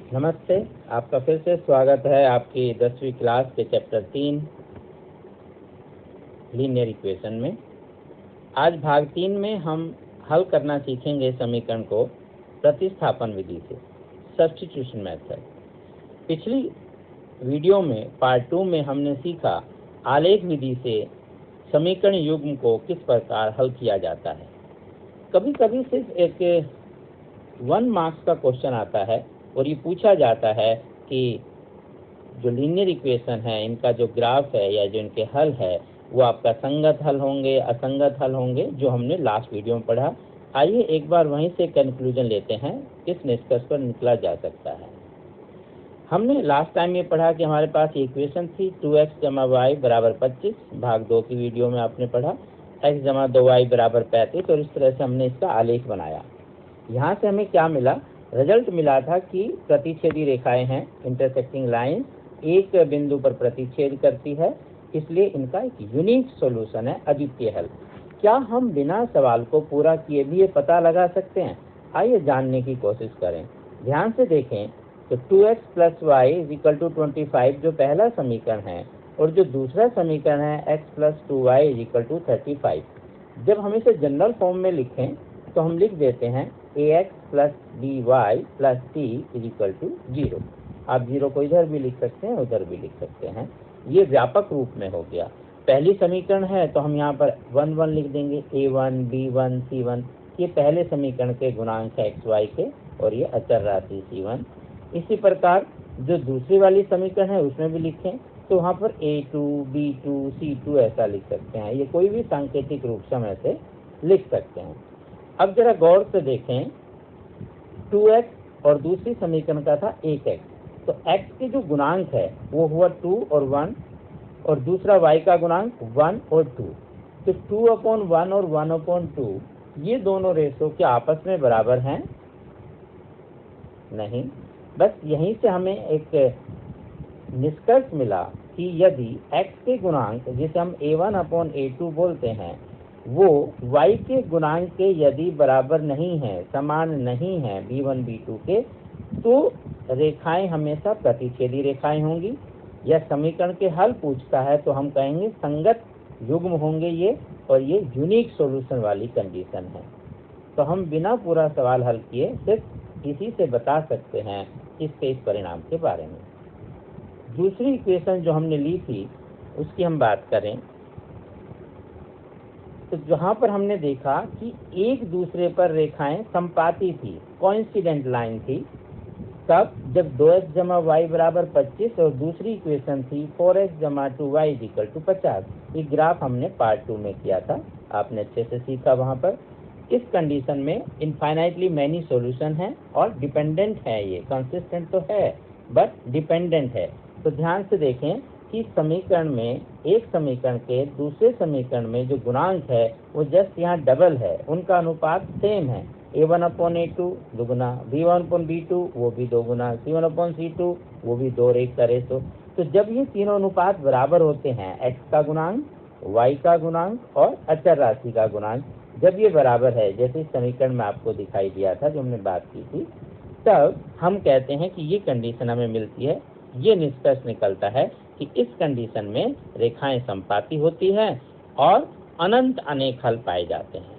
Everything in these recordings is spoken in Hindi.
नमस्ते, आपका फिर से स्वागत है आपकी 10वीं क्लास के चैप्टर 3 लीनियर इक्वेशन में। आज भाग 3 में हम हल करना सीखेंगे समीकरण को प्रतिस्थापन विधि से, सब्स्टिट्यूशन मेथड। पिछली वीडियो में पार्ट 2 में हमने सीखा आलेख विधि से समीकरण युग्म को किस प्रकार हल किया जाता है। कभी कभी सिर्फ एक 1 मार्क्स का क्वेश्चन आता है और ये पूछा जाता है कि जो लीनियर इक्वेशन है इनका जो ग्राफ है या जो इनके हल है वो आपका संगत हल होंगे, असंगत हल होंगे, जो हमने लास्ट वीडियो में पढ़ा। आइए एक बार वहीं से कंक्लूजन लेते हैं, किस निष्कर्ष पर निकला जा सकता है। हमने लास्ट टाइम ये पढ़ा कि हमारे पास इक्वेशन थी 2x = y = 25। भाग 2 की वीडियो में आपने पढ़ा x = 2y = 35 और इस तरह से हमने इसका आलेख बनाया। यहाँ से हमें क्या मिला? रिजल्ट मिला था कि प्रतिच्छेदी रेखाएं हैं, इंटरसेक्टिंग लाइन एक बिंदु पर प्रतिच्छेद करती है, इसलिए इनका एक यूनिक सॉल्यूशन है, अद्वितीय हल। क्या हम बिना सवाल को पूरा किए भी ये पता लगा सकते हैं? आइए जानने की कोशिश करें। ध्यान से देखें तो 2x + y = 25 जो पहला समीकरण है और जो दूसरा समीकरण है x + 2y = 35। जब हम इसे जनरल फॉर्म में लिखें तो हम लिख देते हैं ax + by + c = 0। आप 0 को इधर भी लिख सकते हैं, उधर भी लिख सकते हैं। ये व्यापक रूप में हो गया। पहली समीकरण है तो हम यहाँ पर 1 1 लिख देंगे, a1 b1 c1। ये पहले समीकरण के गुणांक है x y के और ये अचर राशि c1। इसी प्रकार जो दूसरी वाली समीकरण है उसमें भी लिखें तो वहाँ पर a2 b2 c2 ऐसा लिख सकते हैं। ये कोई भी सांकेतिक रूप से हम ऐसे लिख सकते हैं। अब जरा गौर से देखें, 2x और दूसरी समीकरण का था 1x, तो x के जो गुणांक है वो हुआ 2 और 1 और दूसरा y का गुणांक 1 और 2। तो 2/1 और 1/2 ये दोनों रेशो क्या आपस में बराबर हैं? नहीं। बस यहीं से हमें एक निष्कर्ष मिला कि यदि x के गुणांक जिसे हम a1/a2 बोलते हैं वो y के गुणांक के यदि बराबर नहीं है, समान नहीं है b1 b2 के, तो रेखाएं हमेशा प्रतिच्छेदी रेखाएं होंगी। यह समीकरण के हल पूछता है तो हम कहेंगे संगत युग्म होंगे ये, और ये यूनिक सॉल्यूशन वाली कंडीशन है। तो हम बिना पूरा सवाल हल किए सिर्फ इसी से बता सकते हैं इसके इस परिणाम के बारे में। दूसरी इक्वेशन जो हमने ली थी उसकी हम बात करें तो जहाँ पर हमने देखा कि एक दूसरे पर रेखाएं संपाती थी, कोइंसिडेंट लाइन थी। तब जब 2x = y = 25 और दूसरी इक्वेशन थी 4x = 2y = 50। ये ग्राफ हमने पार्ट 2 में किया था, आपने अच्छे से सीखा वहाँ पर। इस कंडीशन में इनफाइनाइटली मैनी सॉल्यूशन है और डिपेंडेंट है, ये कंसिस्टेंट तो है बट डिपेंडेंट है। तो ध्यान से देखें कि समीकरण में एक समीकरण के दूसरे समीकरण में जो गुणांक है वो जस्ट यहाँ डबल है, उनका अनुपात सेम है। a1/a2 दुगुना, b1/b2 वो भी 2 गुना, c1/c2 वो भी 2 और 1 का रेशो। तो जब ये तीनों अनुपात बराबर होते हैं, x का गुणांक, y का गुणांक और अचर राशि का गुणांक, जब ये बराबर है जैसे इस समीकरण में आपको दिखाई दिया था जो हमने बात की थी, तब हम कहते हैं कि ये कंडीशन हमें मिलती है। ये निष्कर्ष निकलता है कि इस कंडीशन में रेखाएं संपाती होती हैं और अनंत अनेक हल पाए जाते हैं।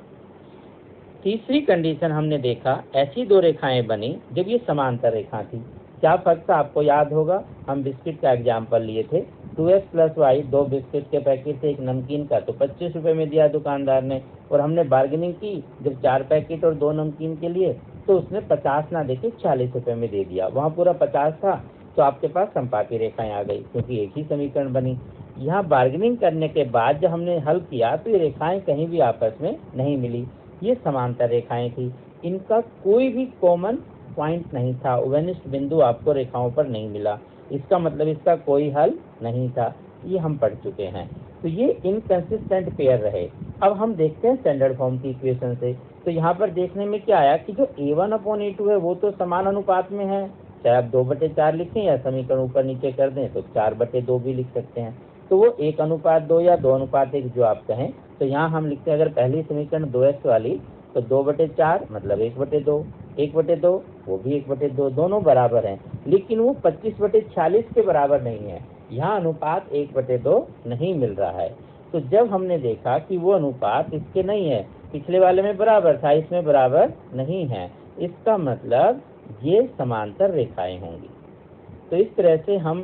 तीसरी कंडीशन हमने देखा, ऐसी दो रेखाएं बनी जब ये समांतर रेखा थी। क्या फर्क था आपको याद होगा? हम बिस्किट का एग्जाम्पल लिए थे। 2x + y 2 बिस्किट के पैकेट थे, एक नमकीन का, तो 25 रुपए में दिया दुकानदार ने, और हमने बार्गेनिंग की जब 4 पैकेट और 2 नमकीन के लिए, तो उसने 50 ना देके 40 रुपए में दे दिया। वहाँ पूरा 50 था, तो आपके पास संपाती रेखाएं आ गई क्योंकि एक ही समीकरण बनी। यहाँ बार्गेनिंग करने के बाद जब हमने हल किया तो ये रेखाएं कहीं भी आपस में नहीं मिली, ये समांतर रेखाएं थी। इनका कोई भी कॉमन पॉइंट नहीं था, उभयनिष्ठ बिंदु आपको रेखाओं पर नहीं मिला। इसका मतलब इसका कोई हल नहीं था, ये हम पढ़ चुके हैं। तो ये इनकंसिस्टेंट पेयर रहे। अब हम देखते हैं स्टैंडर्ड फॉर्म की इक्वेशन से। तो यहाँ पर देखने में क्या आया कि जो a1/a2 है वो तो समान अनुपात में है, चाहे आप 2/4 लिखें या समीकरण ऊपर नीचे कर दें तो 4/2 भी लिख सकते हैं। तो वो 1:2 या 2:1 जो आप कहें। तो यहाँ हम लिखते हैं अगर पहली समीकरण 2x वाली तो 2/4 मतलब 1/2, 1/2 वो भी 1/2, दोनों बराबर हैं। लेकिन वो 25/46 के बराबर नहीं है। यहाँ अनुपात 1/2 नहीं मिल रहा है। तो जब हमने देखा कि वो अनुपात इसके नहीं है, पिछले वाले में बराबर था, इसमें बराबर नहीं है, इसका मतलब ये समांतर रेखाएं होंगी। तो इस तरह से हम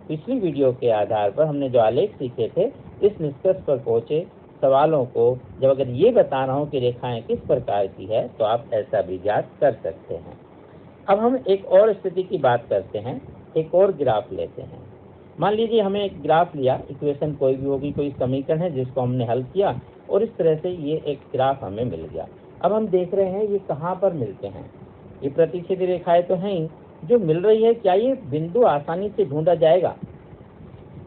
पिछली वीडियो के आधार पर हमने जो आलेख सीखे थे, इस निष्कर्ष पर पहुंचे। सवालों को जब अगर ये बताना हो कि रेखाएं किस प्रकार की है, तो आप ऐसा भी ज्ञात कर सकते हैं। अब हम एक और स्थिति की बात करते हैं, एक और ग्राफ लेते हैं। मान लीजिए हमें एक ग्राफ लिया, इक्वेशन कोई भी होगी, कोई समीकरण है जिसको हमने हल किया और इस तरह से ये एक ग्राफ हमें मिल गया। अब हम देख रहे हैं ये कहाँ पर मिलते हैं। ये प्रतिच्छेदी रेखाएं तो हैं ही, जो मिल रही है, क्या ये बिंदु आसानी से ढूंढा जाएगा?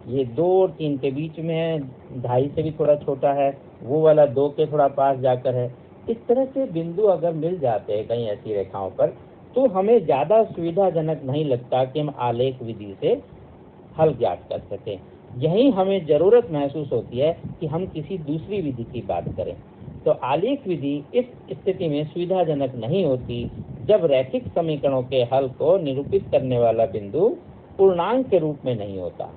ये 2 और 3 के बीच में है, 2.5 से भी थोड़ा छोटा है, वो वाला 2 के थोड़ा पास जाकर है। इस तरह से बिंदु अगर मिल जाते हैं कहीं ऐसी रेखाओं पर, तो हमें ज्यादा सुविधाजनक नहीं लगता कि हम आलेख विधि से हल ज्ञात कर सकें। यही हमें जरूरत महसूस होती है कि हम किसी दूसरी विधि की बात करें। तो आलेख विधि इस स्थिति में सुविधाजनक नहीं होती जब रैखिक समीकरणों के हल को निरूपित करने वाला बिंदु पूर्णांक के रूप में नहीं होता।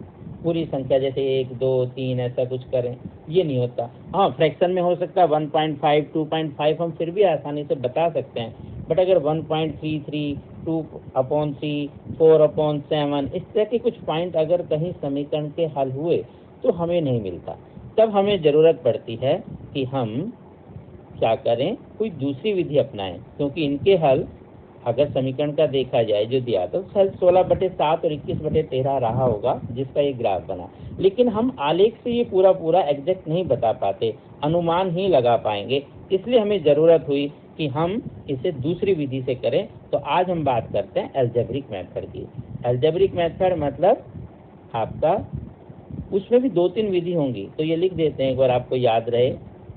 पूरी संख्या जैसे 1, 2, 3 ऐसा कुछ करें, ये नहीं होता। हाँ, फ्रैक्शन में हो सकता है 1.5, 2.5 हम फिर भी आसानी से बता सकते हैं। बट अगर 1.33, 2/3, 4/7 इस तरह के कुछ पॉइंट अगर कहीं समीकरण के हल हुए तो हमें नहीं मिलता। तब हमें जरूरत पड़ती है कि हम क्या करें, कोई दूसरी विधि अपनाएं, क्योंकि इनके हल अगर समीकरण का देखा जाए जो दिया तो 16/7 और 21/13 रहा होगा जिसका ये ग्राफ बना। लेकिन हम आलेख से ये पूरा एग्जैक्ट नहीं बता पाते, अनुमान ही लगा पाएंगे। इसलिए हमें जरूरत हुई कि हम इसे दूसरी विधि से करें। तो आज हम बात करते हैं अलजेब्रिक मेथड की। अलजेब्रिक मेथड मतलब आपका उसमें भी 2-3 विधि होंगी, तो ये लिख देते हैं एक बार आपको याद रहे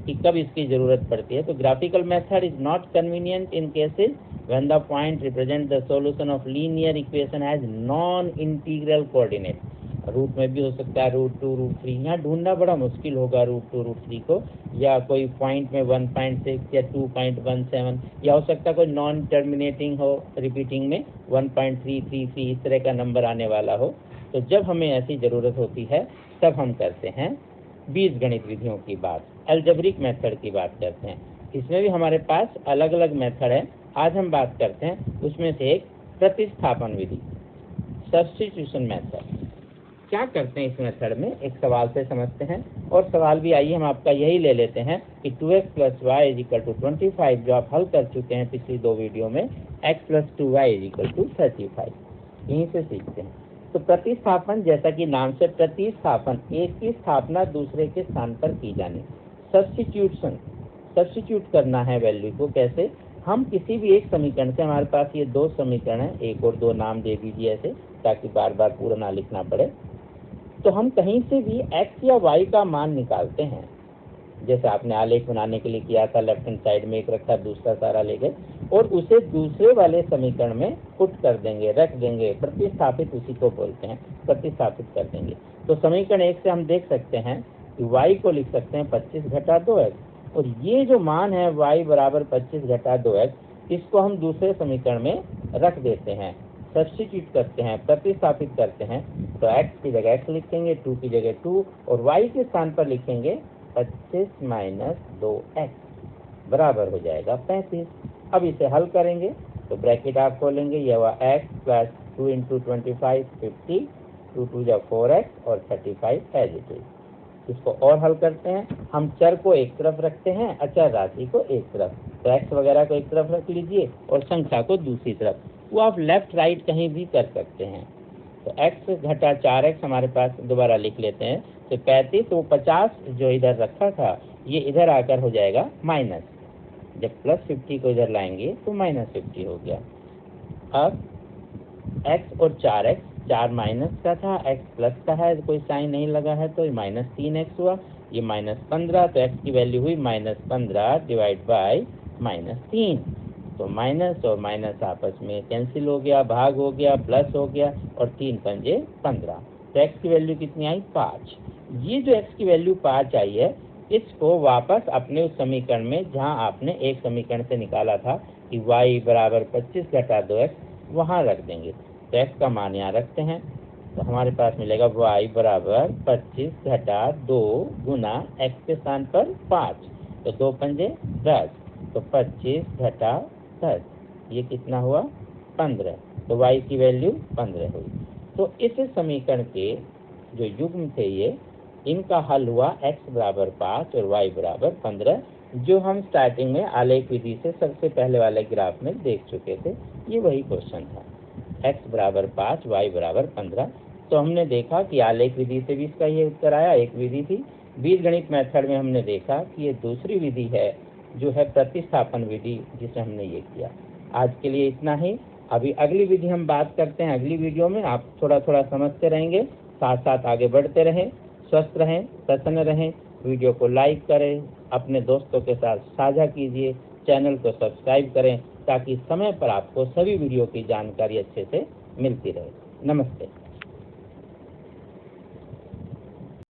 कि कब इसकी जरूरत पड़ती है। तो graphical method is not convenient in cases when the point represent the solution of linear equation has non integral coordinate। Root में भी हो सकता है √2, √3, यहाँ ढूंढना बड़ा मुश्किल होगा √2, √3 को, या कोई पॉइंट में 1.6 या 2.17, या हो सकता है कोई नॉन टर्मिनेटिंग हो, रिपीटिंग में 1.333 इस तरह का नंबर आने वाला हो। तो जब हमें ऐसी जरूरत होती है तब हम करते हैं बीजगणित विधियों की बात, अलजेब्रिक मेथड की बात करते हैं। इसमें भी हमारे पास अलग अलग मेथड है। आज हम बात करते हैं उसमें से एक प्रतिस्थापन विधि, सब्स्टिट्यूशन मेथड। क्या करते हैं इस मेथड में, एक सवाल से समझते हैं। और सवाल भी आइए हम आपका यही ले लेते हैं कि 2x + y = 25, जो आप हल कर चुके हैं पिछली 2 वीडियो में, x + 2y = 35, यहीं से सीखते हैं। तो प्रतिस्थापन, जैसा कि नाम से प्रतिस्थापन, एक की स्थापना दूसरे के स्थान पर की जानी। सब्स्टिट्यूशन, सब्स्टिट्यूट करना है वैल्यू को। कैसे? हम किसी भी एक समीकरण से, हमारे पास ये 2 समीकरण है, एक और 2 नाम दे दीजिए ऐसे, ताकि बार बार पूरा ना लिखना पड़े। तो हम कहीं से भी x या y का मान निकालते हैं, जैसे आपने आलेख बनाने के लिए किया था, लेफ्ट हैंड साइड में एक रखा, दूसरा सारा ले गए और उसे दूसरे वाले समीकरण में पुट कर देंगे, रख देंगे, प्रतिस्थापित उसी को बोलते हैं, प्रतिस्थापित कर देंगे। तो समीकरण 1 से हम देख सकते हैं कि y को लिख सकते हैं 25 - 2x, और ये जो मान है y = 25 - 2x, इसको हम दूसरे समीकरण में रख देते हैं, सब्स्टिट्यूट करते हैं, प्रतिस्थापित करते हैं। तो x की जगह x लिखेंगे, 2 की जगह 2, और y के स्थान पर लिखेंगे 25 - 2x बराबर हो जाएगा 35। अब इसे हल करेंगे तो ब्रैकेट आप खोलेंगे, यह हुआ x + 2 × 25 50, 2 × 2 = 4x और 35 एज इट इज। इसको और हल करते हैं। हम चर को एक तरफ रखते हैं, अचर राशि को एक तरफ, तो x वगैरह को एक तरफ रख लीजिए और संख्या को दूसरी तरफ। वो आप लेफ्ट राइट कहीं भी कर सकते हैं। तो x - 4x हमारे पास, दोबारा लिख लेते हैं, तो 35, तो 50 जो इधर रखा था ये इधर आकर हो जाएगा माइनस, जब +50 को इधर लाएंगे तो -50 हो गया। अब x और 4x, 4 माइनस का था, x प्लस का है, कोई साइन नहीं लगा है, तो -3x हुआ, ये -15, तो x की वैल्यू हुई -15 / -3। तो माइनस और माइनस आपस में कैंसिल हो गया, भाग हो गया, प्लस हो गया, और 3 × 5 = 15। तो x की वैल्यू कितनी आई? 5। ये जो x की वैल्यू 5 आई है, इसको वापस अपने उस समीकरण में, जहां आपने एक समीकरण से निकाला था कि y = 25 - 2x, वहां रख देंगे। तो x का मान यहाँ रखते हैं, तो हमारे पास मिलेगा y बराबर 25 घटा 2 गुना x के स्थान पर 5, तो 2 पंजे 10, तो 25 घटा 10, ये कितना हुआ 15, तो y की वैल्यू 15 हुई। तो इस समीकरण के जो युग्म थे ये, इनका हल हुआ x बराबर 5 और y बराबर 15, जो हम स्टार्टिंग में आलेख विधि से सबसे पहले वाले ग्राफ में देख चुके थे। ये वही क्वेश्चन था, x बराबर 5 y बराबर 15। तो हमने देखा कि आलेख विधि से भी इसका ये उत्तर आया, एक विधि थी। बीजगणित मेथड में हमने देखा कि ये दूसरी विधि है, जो है प्रतिस्थापन विधि, जिसे हमने ये किया। आज के लिए इतना ही। अभी अगली विधि हम बात करते हैं अगली वीडियो में। आप थोड़ा थोड़ा समझते रहेंगे, साथ साथ आगे बढ़ते रहें, स्वस्थ रहें, प्रसन्न रहें। वीडियो को लाइक करें, अपने दोस्तों के साथ साझा कीजिए, चैनल को सब्सक्राइब करें, ताकि समय पर आपको सभी वीडियो की जानकारी अच्छे से मिलती रहे। नमस्ते।